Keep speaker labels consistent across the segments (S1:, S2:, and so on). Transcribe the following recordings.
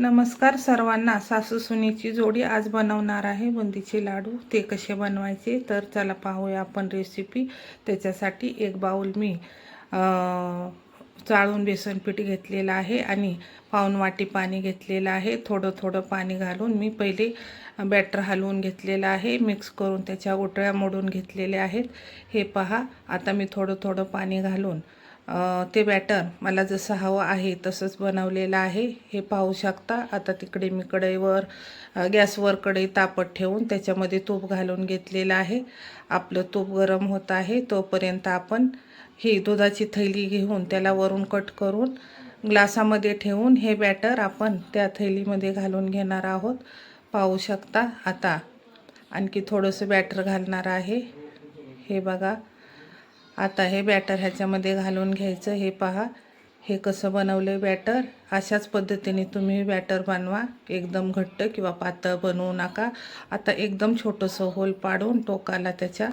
S1: नमस्कार सर्वांना। सासू सुनेची जोडी आज बनवणार आहे बुंदीचे लाडू। ते कसे बनवायचे तर चला पाहूया आपण रेसिपी। त्याच्यासाठी एक बाउल मी चाळून बेसन पीठ घेतलेलं आहे आणि पाऊण वाटी पाणी घेतलेलं आहे। थोडं थोडं पाणी घालून मी पहिले बॅटर हलवून घेतलेलं आहे, मिक्स करून त्याच्या गोटळ्या मोडून घेतलेल्या आहेत। हे पहा, आता मी थोडं थोडं पाणी घालून ते बॅटर मला जसं हवं आहे तसंच बनवलेलं आहे। हे पाहू शकता। आता तिकडे मी कढईवर गॅसवर कढई तापत ठेवून त्याच्यामध्ये तूप घालून घेतलेलं आहे। आपलं तूप गरम होत आहे तोपर्यंत आपण ही दुधाची थैली घेऊन त्याला वरून कट करून ग्लासामध्ये ठेवून हे बॅटर आपण त्या थैलीमध्ये घालून घेणार आहोत। पाहू शकता। आता आणखी थोडंसं बॅटर घालणार आहे। हे बघा, आता हे बॅटर ह्याच्यामध्ये घालून घ्यायचं। हे पहा, हे कसं बनवलं बॅटर। अशाच पद्धतीने तुम्ही बॅटर बनवा। एकदम घट्ट किंवा पातळ बनवू नका। आता एकदम छोटंसं होल पाडून टोकाला त्याच्या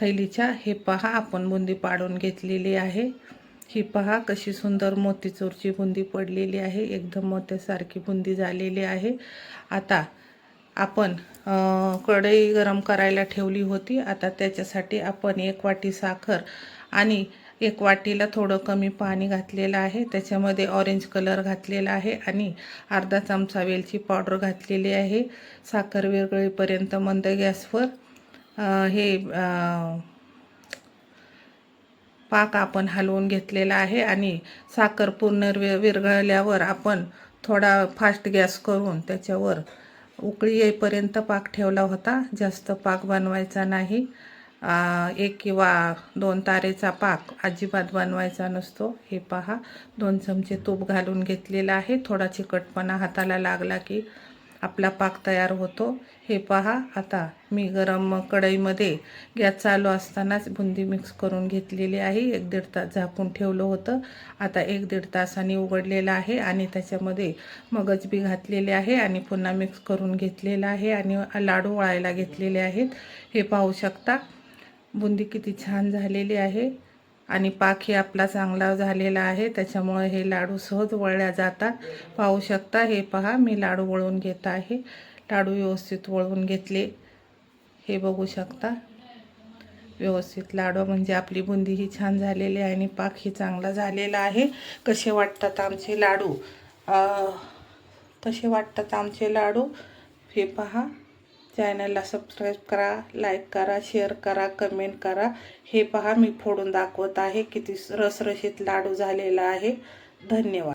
S1: थैलीच्या हे पहा आपण बुंदी पाडून घेतलेली आहे। ही पहा कशी सुंदर मोतीचूरची बुंदी पडलेली आहे। एकदम मोत्यासारखी बुंदी झालेली आहे। आता आपण कढई गरम करायला ठेवली होती। आता त्याच्यासाठी आपण 1 वाटी साखर आणि 1 वाटीला थोडं कमी पाणी घातलेलं आहे। त्याच्यामध्ये ऑरेंज कलर घातलेला आहे आणि अर्धा चमचा वेलची पावडर घातलेली आहे। साखर विरघळेपर्यंत मंद गॅसवर हे पाक आपण हलवून घेतलेला आहे आणि साखर पूर्ण विरघळल्यावर आपण थोडा फास्ट गॅस करून त्याच्यावर उकळी येईपर्यंत पाक ठेवला होता। जास्त पाक बनवायचा नाही। 1 किंवा 2 तारेचा पाक अजिबात बनवायचा नसतो। हे पहा, 2 चमचे तूप घालून घेतलेला आहे। थोडा चिकटपणा हाताला लागला की आपला पाक तयार होतो। हे पहा, आता मी गरम कढईमध्ये गॅस चालू असतानाच बुंदी मिक्स करून घेतलेली आहे। 1-1.5 तास झाकून ठेवलं होतं। आता 1-1.5 तासांनी उघडलेलं आहे आणि त्याच्यामध्ये मगज बी घातलेले आहे आणि पुन्हा मिक्स करून घेतलेलं आहे आणि लाडू वळायला घेतलेले आहेत। हे पाहू शकता, बुंदी किती छान झालेली आहे आणि पाकही आपला चांगला झालेला आहे। त्याच्यामुळे हे लाडू सहज वळल्या जातात। पाहू शकता। हे पहा, मी लाडू वळून घेत आहे। लाडू व्यवस्थित वळून घेतले। हे बघू शकता, व्यवस्थित लाडू म्हणजे आपली बुंदी ही छान झालेली आहे आणि पाकही चांगला झालेला आहे। कसे वाटतात आमचे लाडू? कसे वाटतात आमचे लाडू? हे पहा, चॅनलला सबस्क्राईब करा, लाईक करा, शेअर करा, कमेंट करा। हे पहा, मी फोडून दाखवत आहे किती रसरशीत लाडू झालेला आहे। धन्यवाद।